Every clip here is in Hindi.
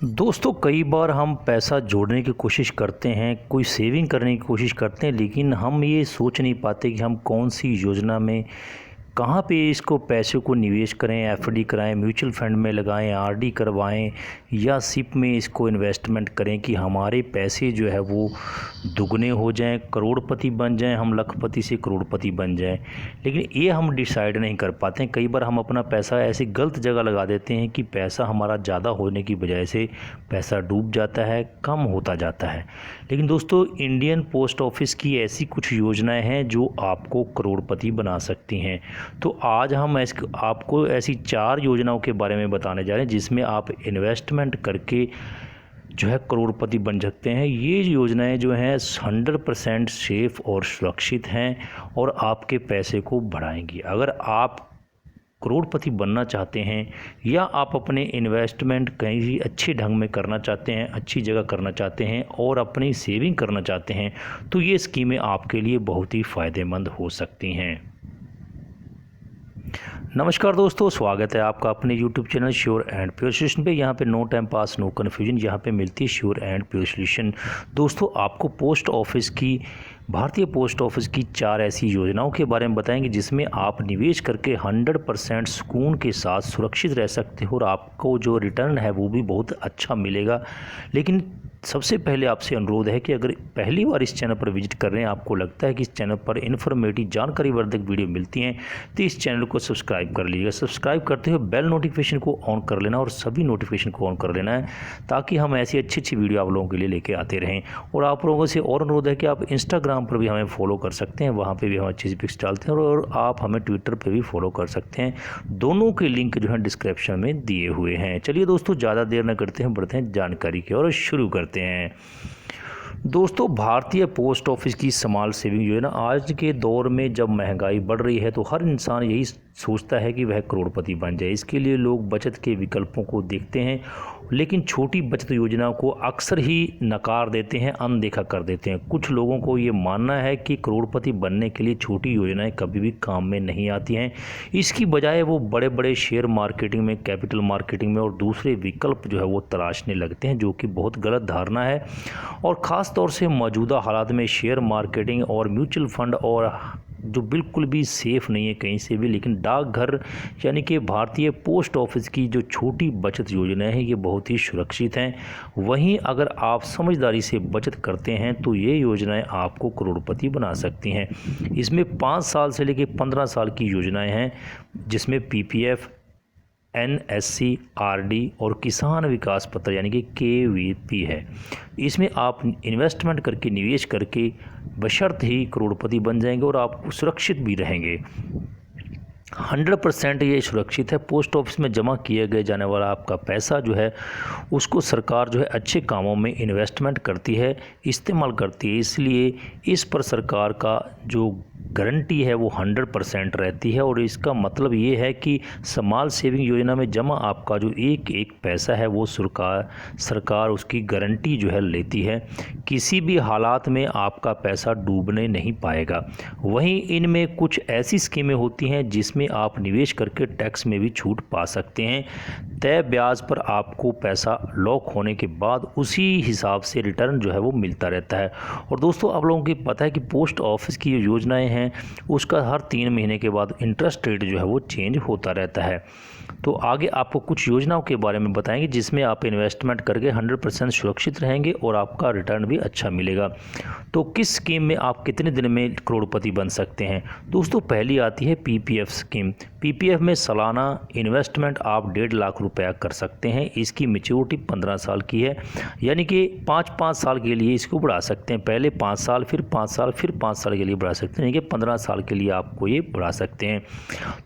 दोस्तों कई बार हम पैसा जोड़ने की कोशिश करते हैं, कोई सेविंग करने की कोशिश करते हैं, लेकिन हम ये सोच नहीं पाते कि हम कौन सी योजना में कहाँ पे इसको पैसे को निवेश करें, एफडी कराएं, म्यूचुअल फंड में लगाएं, आरडी करवाएं या सिप में इसको इन्वेस्टमेंट करें कि हमारे पैसे जो है वो दुगने हो जाएं, करोड़पति बन जाएं, हम लखपति से करोड़पति बन जाएं। लेकिन ये हम डिसाइड नहीं कर पाते हैं। कई बार हम अपना पैसा ऐसी गलत जगह लगा देते हैं कि पैसा हमारा ज़्यादा होने की वजह से पैसा डूब जाता है, कम होता जाता है। लेकिन दोस्तों इंडियन पोस्ट ऑफिस की ऐसी कुछ योजनाएं हैं जो आपको करोड़पति बना सकती हैं। तो आज हम आपको ऐसी 4 योजनाओं के बारे में बताने जा रहे हैं जिसमें आप इन्वेस्टमेंट करके जो है करोड़पति बन सकते हैं। ये योजनाएं जो हैं 100% सेफ़ और सुरक्षित हैं और आपके पैसे को बढ़ाएंगी। अगर आप करोड़पति बनना चाहते हैं या आप अपने इन्वेस्टमेंट कहीं अच्छे ढंग में करना चाहते हैं, अच्छी जगह करना चाहते हैं और अपनी सेविंग करना चाहते हैं, तो ये स्कीमें आपके लिए बहुत ही फ़ायदेमंद हो सकती हैं। नमस्कार दोस्तों, स्वागत है आपका अपने YouTube channel sure and pure solution पे। यहाँ पे no time pass, no confusion, यहाँ पे मिलती है श्योर एंड प्योर सॉल्यूशन। दोस्तों आपको भारतीय पोस्ट ऑफिस की 4 ऐसी योजनाओं के बारे में बताएंगे जिसमें आप निवेश करके 100% सुकून के साथ सुरक्षित रह सकते हो और आपको जो रिटर्न है वो भी बहुत अच्छा मिलेगा। लेकिन सबसे पहले आपसे अनुरोध है कि अगर पहली बार इस चैनल पर विजिट कर रहे हैं, आपको लगता है कि इस चैनल पर इन्फॉर्मेटिव जानकारी वर्धक वीडियो मिलती हैं, तो इस चैनल को सब्सक्राइब कर लीजिएगा। सब्सक्राइब करते हुए बेल नोटिफिकेशन को ऑन कर लेना और सभी नोटिफिकेशन को ऑन कर लेना है ताकि हम ऐसी अच्छी अच्छी वीडियो आप लोगों के लिए लेके आते रहें। और आप लोगों से और अनुरोध है कि आप इंस्टाग्राम पर भी हमें फॉलो कर सकते हैं, वहाँ पर भी हम अच्छी पिक्स डालते हैं और आप हमें ट्विटर पर भी फॉलो कर सकते हैं। दोनों के लिंक जो है डिस्क्रिप्शन में दिए हुए हैं। चलिए दोस्तों ज़्यादा देर न करते हैं, बढ़ते हैं जानकारी की और शुरू करते हैं। दोस्तों भारतीय पोस्ट ऑफिस की स्मॉल सेविंग योजना आज के दौर में जब महंगाई बढ़ रही है तो हर इंसान यही सोचता है कि वह करोड़पति बन जाए। इसके लिए लोग बचत के विकल्पों को देखते हैं, लेकिन छोटी बचत योजनाओं को अक्सर ही नकार देते हैं, अनदेखा कर देते हैं। कुछ लोगों को ये मानना है कि करोड़पति बनने के लिए छोटी योजनाएं कभी भी काम में नहीं आती हैं। इसकी बजाय वो बड़े बड़े शेयर मार्केटिंग में, कैपिटल मार्केटिंग में और दूसरे विकल्प जो है वो तलाशने लगते हैं, जो कि बहुत गलत धारणा है। और ख़ास तौर से मौजूदा हालात में शेयर मार्केटिंग और म्यूचुअल फंड और जो बिल्कुल भी सेफ़ नहीं है कहीं से भी, लेकिन डाकघर यानी कि भारतीय पोस्ट ऑफिस की जो छोटी बचत योजनाएं हैं ये बहुत ही सुरक्षित हैं। वहीं अगर आप समझदारी से बचत करते हैं तो ये योजनाएं आपको करोड़पति बना सकती हैं। इसमें 5 साल से लेकर 15 साल की योजनाएं हैं जिसमें PPF, NSC, RD और किसान विकास पत्र यानी कि KVP है। इसमें आप इन्वेस्टमेंट करके, निवेश करके बशर्त ही करोड़पति बन जाएंगे और आप सुरक्षित भी रहेंगे। 100% ये सुरक्षित है। पोस्ट ऑफिस में जमा किए गए जाने वाला आपका पैसा जो है उसको सरकार जो है अच्छे कामों में इन्वेस्टमेंट करती है, इस्तेमाल करती है। इसलिए इस पर सरकार का जो गारंटी है वो 100% रहती है। और इसका मतलब ये है कि स्मॉल सेविंग योजना में जमा आपका जो एक एक पैसा है वो सरकार उसकी गारंटी जो है लेती है। किसी भी हालात में आपका पैसा डूबने नहीं पाएगा। वहीं इनमें कुछ ऐसी स्कीमें होती हैं जिसमें आप निवेश करके टैक्स में भी छूट पा सकते हैं। तय ब्याज पर आपको पैसा लॉक होने के बाद उसी हिसाब से रिटर्न जो है वो मिलता रहता है। और दोस्तों आप लोगों को पता है कि पोस्ट ऑफिस की जो योजनाएं हैं उसका हर 3 महीने के बाद इंटरेस्ट रेट जो है वो चेंज होता रहता है। तो आगे आपको कुछ योजनाओं के बारे में बताएंगे जिसमें आप इन्वेस्टमेंट करके 100% सुरक्षित रहेंगे और आपका रिटर्न भी अच्छा मिलेगा। तो किस स्कीम में आप कितने दिन में करोड़पति बन सकते हैं? दोस्तों पहली आती है PPF स्कीम। PPF में सालाना इन्वेस्टमेंट आप 1.5 लाख रुपया कर सकते हैं। इसकी मैच्योरिटी 15 साल की है, यानी कि 5-5 साल के लिए इसको बढ़ा सकते हैं। पहले 5 साल, फिर 5 साल, फिर 5 साल के लिए बढ़ा सकते हैं, यानी कि 15 साल के लिए आपको ये बढ़ा सकते हैं।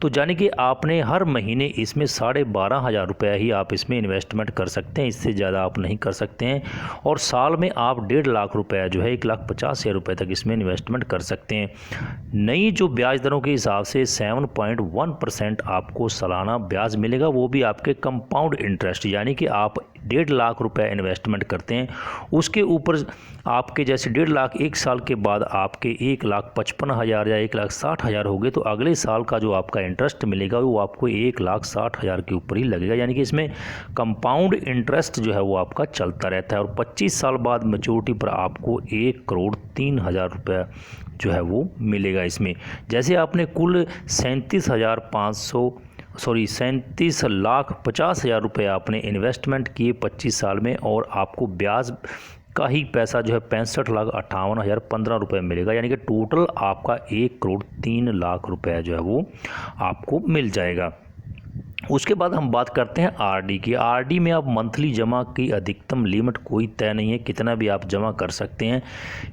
तो यानी कि आपने हर महीने इसमें 12,500 रुपया ही आप इसमें इन्वेस्टमेंट कर सकते हैं, इससे ज़्यादा आप नहीं कर सकते हैं। और साल में आप 1.5 लाख रुपया जो है 1,50,000 रुपये तक इसमें इन्वेस्टमेंट कर सकते हैं। नई जो ब्याज दरों के हिसाब से 7.1% आपको सालाना ब्याज मिलेगा, वो भी आपके कंपाउंड इंटरेस्ट, यानी कि आप 1.5 लाख रुपए इन्वेस्टमेंट करते हैं, उसके ऊपर आपके जैसे 1.5 लाख 1 साल के बाद आपके 1,55,000 या 1,60,000 हो गए, तो अगले साल का जो आपका इंटरेस्ट मिलेगा वो आपको 1,60,000 के ऊपर ही लगेगा। यानी कि इसमें कंपाउंड इंटरेस्ट जो है वो आपका चलता रहता है और 25 साल बाद मैच्योरिटी पर आपको 1,03,000 रुपये जो है वो मिलेगा। इसमें जैसे आपने कुल 37,50,000 रुपये आपने इन्वेस्टमेंट किए 25 साल में, और आपको ब्याज का ही पैसा जो है 65,58,015 रुपये मिलेगा। यानी कि टोटल आपका 1,03,00,000 रुपये जो है वो आपको मिल जाएगा। उसके बाद हम बात करते हैं आरडी की। आरडी में आप मंथली जमा की अधिकतम लिमिट कोई तय नहीं है, कितना भी आप जमा कर सकते हैं।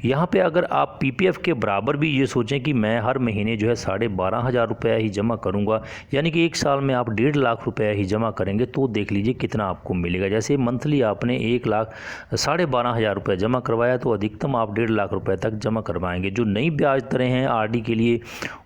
यहाँ पे अगर आप पीपीएफ के बराबर भी ये सोचें कि मैं हर महीने जो है 12,500 रुपये ही जमा करूँगा, यानी कि 1 साल में आप 1.5 लाख रुपये ही जमा करेंगे, तो देख लीजिए कितना आपको मिलेगा। जैसे मंथली आपने 1,12,500 रुपये जमा करवाया तो अधिकतम आप 1.5 लाख रुपये तक जमा करवाएंगे। जो नई ब्याज दरें हैं आरडी के लिए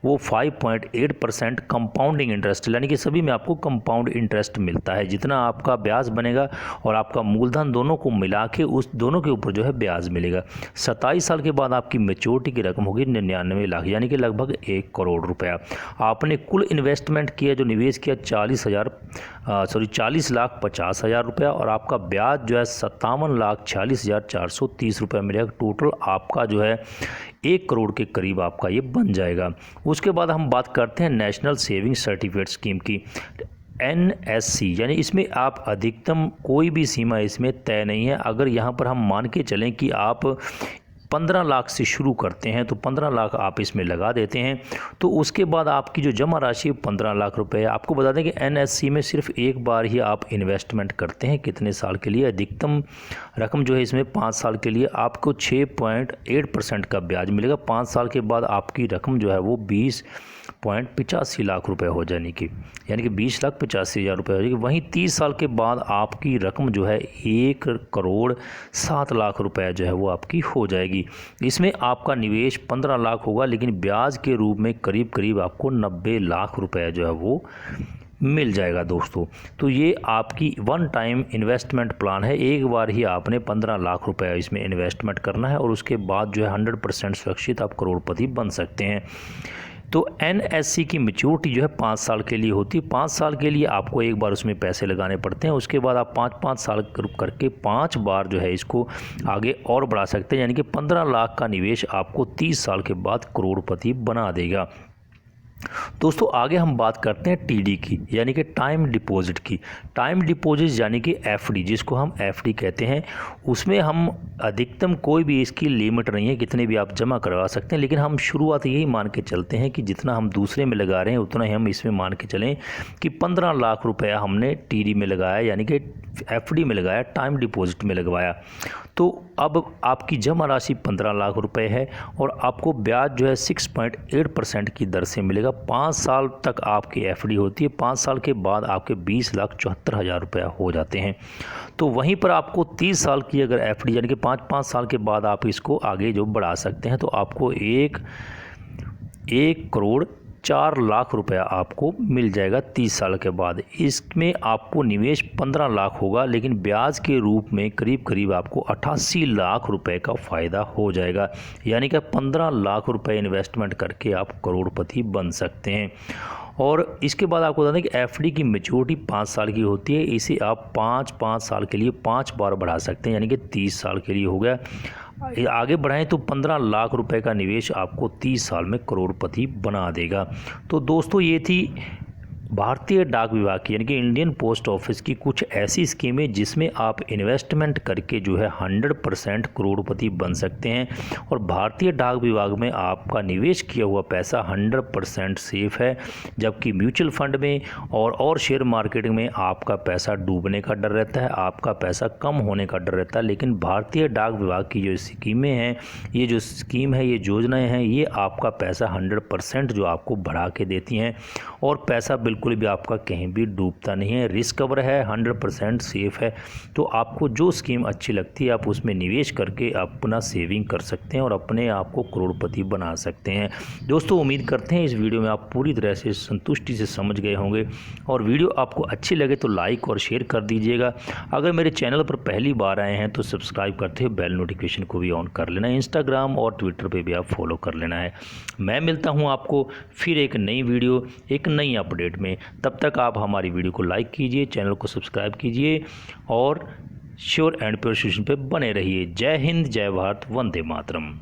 वो 5.8% कंपाउंडिंग इंटरेस्ट, यानी कि सभी में आपको कंपाउंड इंटरेस्ट मिलता है। जितना आपका ब्याज बनेगा और आपका मूलधन दोनों को मिला के उस दोनों के ऊपर जो है ब्याज मिलेगा। 27 साल के बाद आपकी मैच्योरिटी की रकम होगी 99 लाख, यानी कि लगभग 1 करोड़ रुपया। आपने कुल इन्वेस्टमेंट किया, जो निवेश किया 40,50,000 रुपया, और आपका ब्याज जो है 57,46,430 रुपये मिलेगा। टोटल आपका जो है 1 करोड़ के करीब आपका ये बन जाएगा। उसके बाद हम बात करते हैं नेशनल सेविंग सर्टिफिकेट स्कीम की, NSC, यानी इसमें आप अधिकतम कोई भी सीमा इसमें तय नहीं है। अगर यहाँ पर हम मान के चलें कि आप 15 लाख से शुरू करते हैं तो 15 लाख आप इसमें लगा देते हैं, तो उसके बाद आपकी जो जमा राशि 15 लाख रुपए है। आपको बता दें कि NSC में सिर्फ एक बार ही आप इन्वेस्टमेंट करते हैं, कितने साल के लिए, अधिकतम रकम जो है इसमें 5 साल के लिए आपको 6.8% का ब्याज मिलेगा। 5 साल के बाद आपकी रकम जो है वो 20.85 लाख रुपए हो जाने की, यानी कि 20,85,000 रुपये हो जाएगी। वहीं 30 साल के बाद आपकी रकम जो है 1,07 लाख रुपए जो है वो आपकी हो जाएगी। इसमें आपका निवेश 15 लाख होगा, लेकिन ब्याज के रूप में करीब करीब आपको 90 लाख रुपए जो है वो मिल जाएगा दोस्तों। तो ये आपकी वन टाइम इन्वेस्टमेंट प्लान है, एक बार ही आपने 15 लाख रुपए इसमें इन्वेस्टमेंट करना है और उसके बाद जो है 100% सुरक्षित आप करोड़पति बन सकते हैं। तो NSC की मैच्योरिटी जो है 5 साल के लिए होती है। 5 साल के लिए आपको एक बार उसमें पैसे लगाने पड़ते हैं, उसके बाद आप 5-5 साल करके 5 बार जो है इसको आगे और बढ़ा सकते हैं, यानी कि 15 लाख का निवेश आपको 30 साल के बाद करोड़पति बना देगा। दोस्तों आगे हम बात करते हैं TD की, यानी कि टाइम डिपॉजिट की। टाइम डिपॉजिट यानी कि FD, जिसको हम FD कहते हैं, उसमें हम अधिकतम कोई भी इसकी लिमिट नहीं है, कितने भी आप जमा करवा सकते हैं। लेकिन हम शुरुआत यही मान के चलते हैं कि जितना हम दूसरे में लगा रहे हैं उतना ही हम इसमें मान के चलें कि 15 लाख रुपया हमने TD में लगाया, यानी कि FD में लगाया, टाइम डिपॉजिट में लगवाया। तो अब आपकी जमा राशि 15 लाख रुपए है और आपको ब्याज जो है 6.8% की दर से मिलेगा। 5 साल तक आपकी FD होती है, 5 साल के बाद आपके 20,74,000 रुपया हो जाते हैं। तो वहीं पर आपको 30 साल की अगर FD, यानी कि 5-5 साल के बाद आप इसको आगे जो बढ़ा सकते हैं, तो आपको 1 करोड़ 4 लाख रुपया आपको मिल जाएगा 30 साल के बाद। इसमें आपको निवेश 15 लाख होगा, लेकिन ब्याज के रूप में करीब करीब आपको 88 लाख रुपए का फ़ायदा हो जाएगा, यानी कि 15 लाख रुपए इन्वेस्टमेंट करके आप करोड़पति बन सकते हैं। और इसके बाद आपको बता दें कि FD की मैच्योरिटी 5 साल की होती है, इसे आप 5-5 साल के लिए 5 बार बढ़ा सकते हैं, यानी कि 30 साल के लिए हो गया। आगे बढ़ाएं तो 15 लाख रुपए का निवेश आपको 30 साल में करोड़पति बना देगा। तो दोस्तों ये थी भारतीय डाक विभाग की, यानी कि इंडियन पोस्ट ऑफिस की कुछ ऐसी स्कीमें जिसमें आप इन्वेस्टमेंट करके जो है 100% करोड़पति बन सकते हैं। और भारतीय डाक विभाग में आपका निवेश किया हुआ पैसा 100% सेफ है, जबकि म्यूचुअल फंड में और शेयर मार्केट में आपका पैसा डूबने का डर रहता है, आपका पैसा कम होने का डर रहता है। लेकिन भारतीय डाक विभाग की जो स्कीमें हैं, ये जो स्कीम है, ये योजनाएँ हैं, ये आपका पैसा 100% जो आपको बढ़ा के देती हैं और पैसा बिल्कुल बिल्कुल भी आपका कहीं भी डूबता नहीं है, रिस्क कवर है, 100% सेफ़ है। तो आपको जो स्कीम अच्छी लगती है आप उसमें निवेश करके अपना सेविंग कर सकते हैं और अपने आप को करोड़पति बना सकते हैं। दोस्तों उम्मीद करते हैं इस वीडियो में आप पूरी तरह से संतुष्टि से समझ गए होंगे, और वीडियो आपको अच्छी लगे तो लाइक और शेयर कर दीजिएगा। अगर मेरे चैनल पर पहली बार आए हैं तो सब्सक्राइब करते हुए बेल नोटिफिकेशन को भी ऑन कर लेना है। इंस्टाग्राम और ट्विटर पे भी आप फॉलो कर लेना है। मैं मिलता हूं आपको फिर एक नई वीडियो, एक नई अपडेट में। तब तक आप हमारी वीडियो को लाइक कीजिए, चैनल को सब्सक्राइब कीजिए और श्योर एंड प्योर सोल्यूशन पे बने रहिए। जय हिंद, जय भारत, वंदे मातरम।